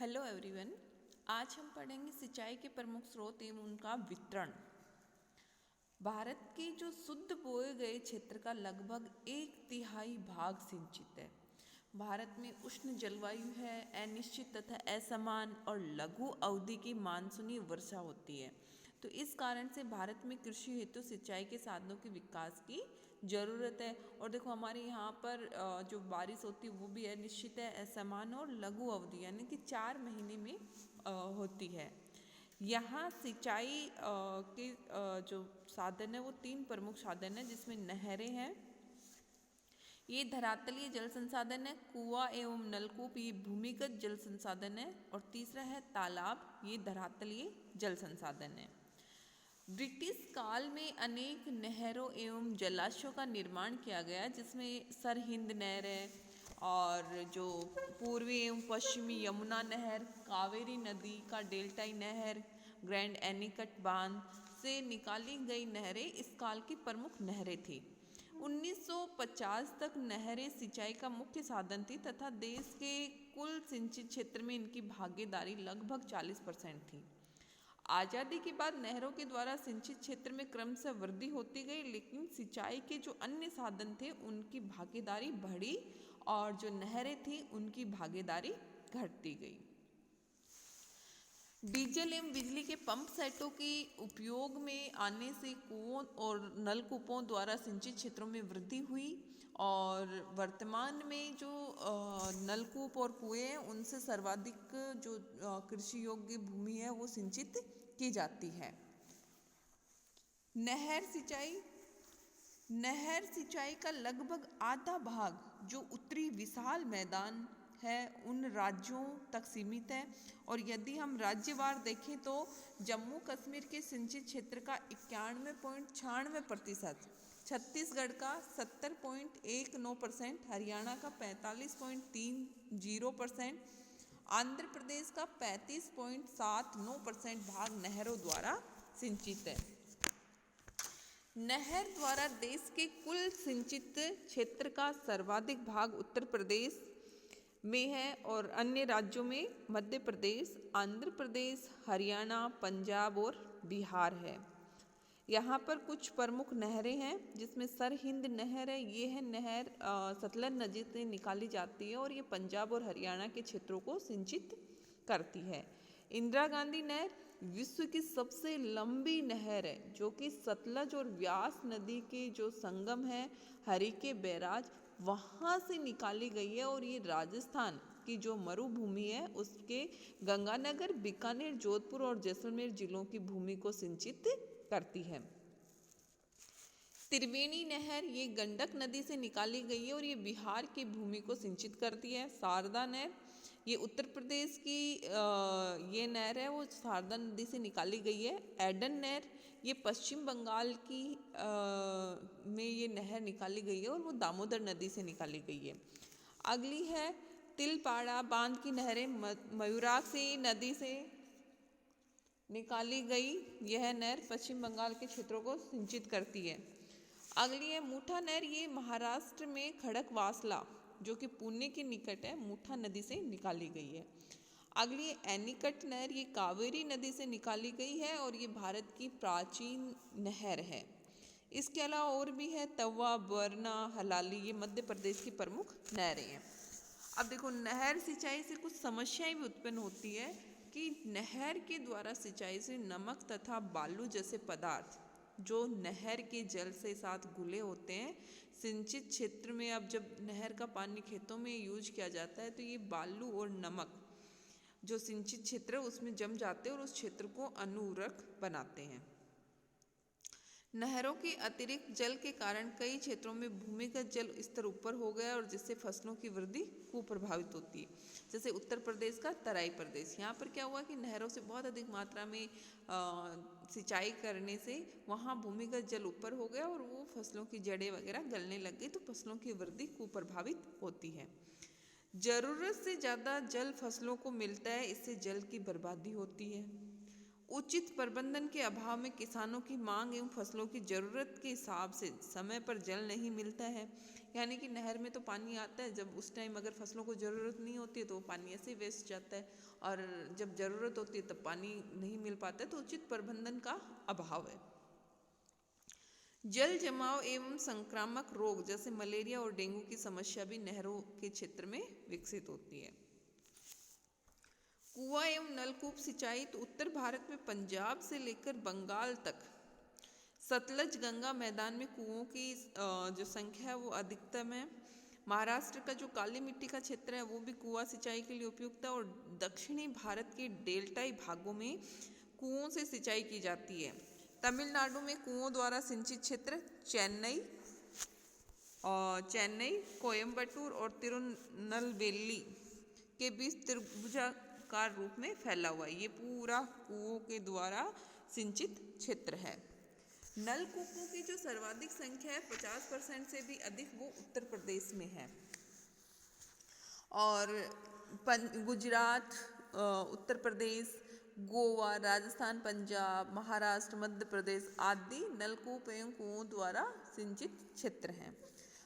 Hello everyone. आज हम पढ़ेंगे सिंचाई के प्रमुख स्रोत एवं उनका वितरण। भारत के जो शुद्ध बोए गए क्षेत्र का लगभग 1/3 भाग सिंचित है। भारत में उष्ण जलवायु है, अनिश्चित तथा असमान और लघु अवधि की मानसूनी वर्षा होती है। तो इस कारण से भारत में कृषि हेतु सिंचाई के साधनों के विकास की ज़रूरत है। और देखो हमारे यहाँ पर जो बारिश होती है वो भी अनिश्चित है, असमान और लघु अवधि यानी कि 4 महीने में होती है। यहाँ सिंचाई के जो साधन है वो 3 प्रमुख साधन है, जिसमें नहरें हैं, ये धरातलीय जल संसाधन है, कुआं एवं नलकूप ये भूमिगत जल संसाधन है, और तीसरा है तालाब, ये धरातलीय जल संसाधन है। ब्रिटिश काल में अनेक नहरों एवं जलाशयों का निर्माण किया गया, जिसमें सरहिंद नहर है और जो पूर्वी एवं पश्चिमी यमुना नहर, कावेरी नदी का डेल्टाई नहर, ग्रैंड एनीकट बांध से निकाली गई नहरें इस काल की प्रमुख नहरें थी। 1950 तक नहरें सिंचाई का मुख्य साधन थी तथा देश के कुल सिंचित क्षेत्र में इनकी भागीदारी लगभग 40% थी। आज़ादी के बाद नहरों के द्वारा सिंचित क्षेत्र में क्रमशः वृद्धि होती गई, लेकिन सिंचाई के जो अन्य साधन थे उनकी भागीदारी बढ़ी और जो नहरें थी उनकी भागीदारी घटती गई। डीजल एवं बिजली के पंप सेटों के उपयोग में आने से कुओं और नलकूपों द्वारा सिंचित क्षेत्रों में वृद्धि हुई और वर्तमान में जो नलकूप और कुएं हैं उनसे सर्वाधिक जो कृषि योग्य भूमि है वो सिंचित की जाती है। नहर सिंचाई का लगभग आधा भाग जो उत्तरी विशाल मैदान है उन राज्यों तक सीमित है, और यदि हम राज्यवार देखें तो जम्मू कश्मीर के सिंचित क्षेत्र का 91.96%, छत्तीसगढ़ का 70.19%, हरियाणा का 45.30%, आंध्र प्रदेश का 35.79% भाग नहरों द्वारा सिंचित है। नहर द्वारा देश के कुल सिंचित क्षेत्र का सर्वाधिक भाग उत्तर प्रदेश में है और अन्य राज्यों में मध्य प्रदेश, आंध्र प्रदेश, हरियाणा, पंजाब और बिहार है। यहाँ पर कुछ प्रमुख नहरें हैं, जिसमें सरहिंद नहर है। ये है नहर सतलज नदी से निकाली जाती है और ये पंजाब और हरियाणा के क्षेत्रों को सिंचित करती है। इंदिरा गांधी नहर विश्व की सबसे लंबी नहर है, जो कि सतलज और व्यास नदी के जो संगम है हरिके बैराज वहाँ से निकाली गई है, और ये राजस्थान की जो मरुभूमि है उसके गंगानगर, बीकानेर, जोधपुर और जैसलमेर जिलों की भूमि को सिंचित करती है। त्रिवेणी नहर ये गंडक नदी से निकाली गई है और ये बिहार की भूमि को सिंचित करती है। शारदा नहर ये उत्तर प्रदेश की ये नहर है, वो शारदा नदी से निकाली गई है। एडन नहर ये पश्चिम बंगाल की में ये नहर निकाली गई है और वो दामोदर नदी से निकाली गई है। अगली है तिलपाड़ा बांध की नहरें, मयूराक्षी नदी से निकाली गई यह नहर पश्चिम बंगाल के क्षेत्रों को सिंचित करती है। अगली है मूठा नहर, ये महाराष्ट्र में खड़कवासला जो कि पुणे के निकट है, मूठा नदी से निकाली गई है। अगली है एनीकट नहर, ये कावेरी नदी से निकाली गई है और ये भारत की प्राचीन नहर है। इसके अलावा और भी है तवा, बरना, हलाली, ये मध्य प्रदेश की प्रमुख नहरें हैं। अब देखो नहर सिंचाई से कुछ समस्याएं भी उत्पन्न होती है कि नहर के द्वारा सिंचाई से नमक तथा बालू जैसे पदार्थ जो नहर के जल से साथ घुले होते हैं, सिंचित क्षेत्र में अब जब नहर का पानी खेतों में यूज किया जाता है तो ये बालू और नमक जो सिंचित क्षेत्र है उसमें जम जाते हैं और उस क्षेत्र को अनुर्वरक बनाते हैं। नहरों के अतिरिक्त जल के कारण कई क्षेत्रों में भूमिगत जल स्तर ऊपर हो गया और जिससे फसलों की वृद्धि कुप्रभावित होती है। जैसे उत्तर प्रदेश का तराई प्रदेश, यहाँ पर क्या हुआ कि नहरों से बहुत अधिक मात्रा में सिंचाई करने से वहाँ भूमिगत जल ऊपर हो गया और वो फसलों की जड़ें वगैरह गलने लग गई, तो फसलों की वृद्धि कुप्रभावित होती है। ज़रूरत से ज़्यादा जल फसलों को मिलता है, इससे जल की बर्बादी होती है। उचित प्रबंधन के अभाव में किसानों की मांग एवं फसलों की जरूरत के हिसाब से समय पर जल नहीं मिलता है। यानी कि नहर में तो पानी आता है, जब उस टाइम अगर फसलों को ज़रूरत नहीं होती है तो वो पानी ऐसे ही वेस्ट जाता है, और जब ज़रूरत होती है तब पानी नहीं मिल पाता है, तो उचित प्रबंधन का अभाव है। जल जमाव एवं संक्रामक रोग जैसे मलेरिया और डेंगू की समस्या भी नहरों के क्षेत्र में विकसित होती है। कुआं एवं नलकूप सिंचाई तो उत्तर भारत में पंजाब से लेकर बंगाल तक सतलज गंगा मैदान में कुओं की जो संख्या है वो अधिकतम है। महाराष्ट्र का जो काली मिट्टी का क्षेत्र है वो भी कुआं सिंचाई के लिए उपयुक्त है, और दक्षिणी भारत के डेल्टाई भागों में कुओं से सिंचाई की जाती है। तमिलनाडु में कुओं द्वारा सिंचित क्षेत्र चेन्नई, कोयम्बटूर और तिरुनलवेली के बीच त्रिभुजाकार रूप में फैला हुआ है। ये पूरा कुओं के द्वारा सिंचित क्षेत्र है। नलकूपों की जो सर्वाधिक संख्या है 50% से भी अधिक वो उत्तर प्रदेश में है, और गुजरात, उत्तर प्रदेश, गोवा, राजस्थान, पंजाब, महाराष्ट्र, मध्य प्रदेश आदि नलकूप एवं कुओं द्वारा सिंचित क्षेत्र हैं।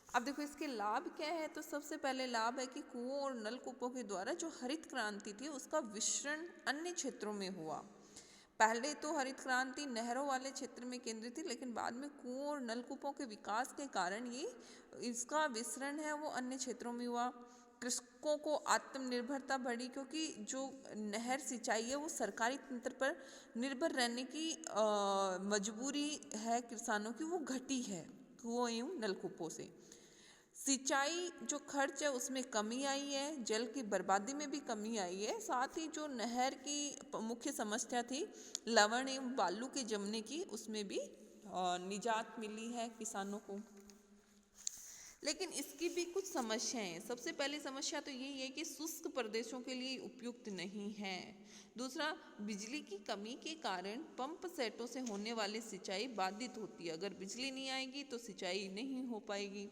अब देखो इसके लाभ क्या है, तो सबसे पहले लाभ है कि कुओं और नलकूपों के द्वारा जो हरित क्रांति थी उसका विस्तार अन्य क्षेत्रों में हुआ। पहले तो हरित क्रांति नहरों वाले क्षेत्र में केंद्रित थी, लेकिन बाद में कुओं और नलकूपों के विकास के कारण ये इसका विस्तार है वो अन्य क्षेत्रों में हुआ। कृषकों को आत्मनिर्भरता बढ़ी, क्योंकि जो नहर सिंचाई है वो सरकारी तंत्र पर निर्भर रहने की मजबूरी है किसानों की, वो घटी है कुओं एवं नलकूपों से। सिंचाई जो खर्च है उसमें कमी आई है, जल की बर्बादी में भी कमी आई है, साथ ही जो नहर की मुख्य समस्या थी लवण एवं बालू के जमने की, उसमें भी निजात मिली है किसानों को। लेकिन इसकी भी कुछ समस्याएं हैं। सबसे पहली समस्या तो यही है कि शुष्क प्रदेशों के लिए उपयुक्त नहीं है। दूसरा, बिजली की कमी के कारण पंप सेटों से होने वाली सिंचाई बाधित होती है। अगर बिजली नहीं आएगी तो सिंचाई नहीं हो पाएगी।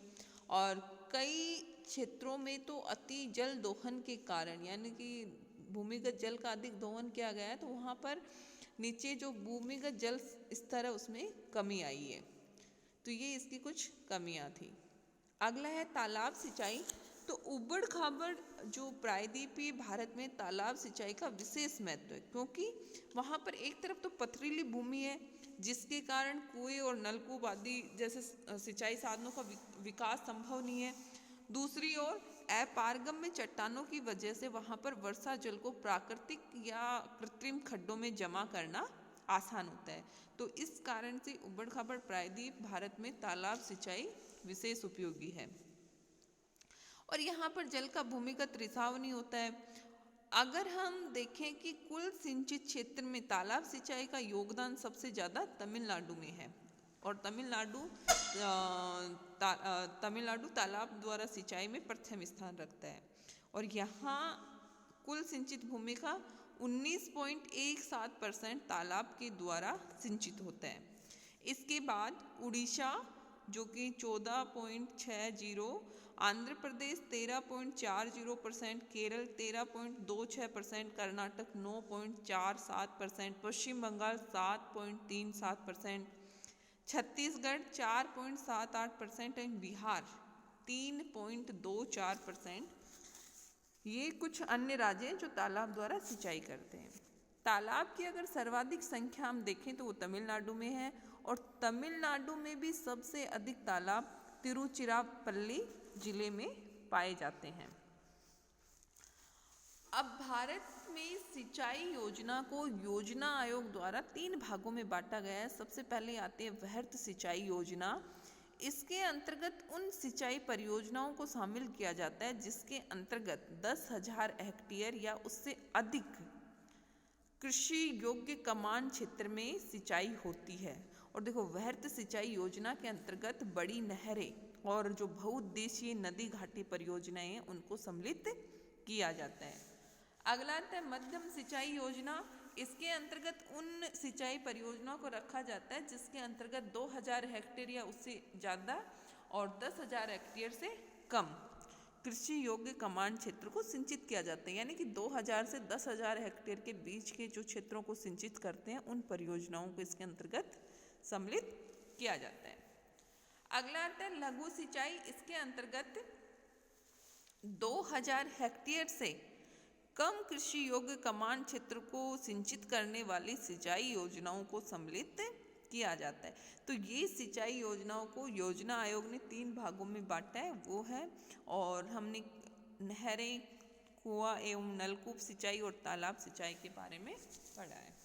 और कई क्षेत्रों में तो अति जल दोहन के कारण, यानी कि भूमिगत जल का अधिक दोहन किया गया है, तो वहाँ पर नीचे जो भूमिगत जल स्तर है उसमें कमी आई है। तो ये इसकी कुछ कमियाँ थी। अगला है तालाब सिंचाई। तो उबड़ खाबड़ जो प्रायद्वीपीय भारत में तालाब सिंचाई का विशेष महत्व है, क्योंकि वहाँ पर एक तरफ तो पथरीली भूमि है जिसके कारण कुएं और नलकूप आदि जैसे सिंचाई साधनों का विकास संभव नहीं है। दूसरी ओर अपारगम्य चट्टानों की वजह से वहाँ पर वर्षा जल को प्राकृतिक या कृत्रिम खड्डों में जमा करना आसान होता है। तो इस कारण से उबड़ खाबड़ प्रायद्वीप भारत में तालाब सिंचाई विशेष उपयोगी है, और यहाँ पर जल का भूमिगत रिसाव नहीं होता है। अगर हम देखें कि कुल सिंचित क्षेत्र में तालाब सिंचाई का योगदान सबसे ज़्यादा तमिलनाडु में है, और तमिलनाडु तालाब द्वारा सिंचाई में प्रथम स्थान रखता है, और यहाँ कुल सिंचित भूमि का 19.17% तालाब के द्वारा सिंचित होता है। इसके बाद उड़ीसा जो कि 14.60, आंध्र प्रदेश 13.40%, केरल 13.26%, कर्नाटक 9.47%, पश्चिम बंगाल 7.37%, छत्तीसगढ़ 4.78% एंड बिहार 3.24%। ये कुछ अन्य राज्य हैं जो तालाब द्वारा सिंचाई करते हैं। तालाब की अगर सर्वाधिक संख्या हम देखें तो वो तमिलनाडु में है, और तमिलनाडु में भी सबसे अधिक तालाब तिरुचिरापल्ली जिले में पाए जाते हैं। अब भारत में सिंचाई योजना को योजना आयोग द्वारा 3 भागों में बांटा गया है। सबसे पहले आती है वृहत सिंचाई योजना। इसके अंतर्गत उन सिंचाई परियोजनाओं को शामिल किया जाता है जिसके अंतर्गत 10,000 हेक्टेयर या उससे अधिक कृषि योग्य कमान क्षेत्र में सिंचाई होती है। और देखो, वृहत सिंचाई योजना के अंतर्गत बड़ी नहरें और जो बहुउद्देशीय नदी घाटी परियोजनाएं हैं उनको सम्मिलित किया जाता है। अगला आता है मध्यम सिंचाई योजना। इसके अंतर्गत उन सिंचाई परियोजनाओं को रखा जाता है जिसके अंतर्गत 2,000 हेक्टेयर या उससे ज़्यादा और 10,000 हेक्टेयर से कम कृषि योग्य कमांड क्षेत्र को सिंचित किया जाता है, यानी कि 2000 से 10,000 हेक्टेयर के बीच के जो क्षेत्रों को सिंचित करते हैं उन परियोजनाओं को इसके अंतर्गत सम्मिलित किया जाता है। अगला आता है लघु सिंचाई। इसके अंतर्गत 2000 हेक्टेयर से कम कृषि योग्य कमांड क्षेत्र को सिंचित करने वाली सिंचाई योजनाओं को सम्मिलित किया जाता है। तो ये सिंचाई योजनाओं को योजना आयोग ने 3 भागों में बांटा है, वो है, और हमने नहरें, कुआं एवं नलकूप सिंचाई और तालाब सिंचाई के बारे में पढ़ा है।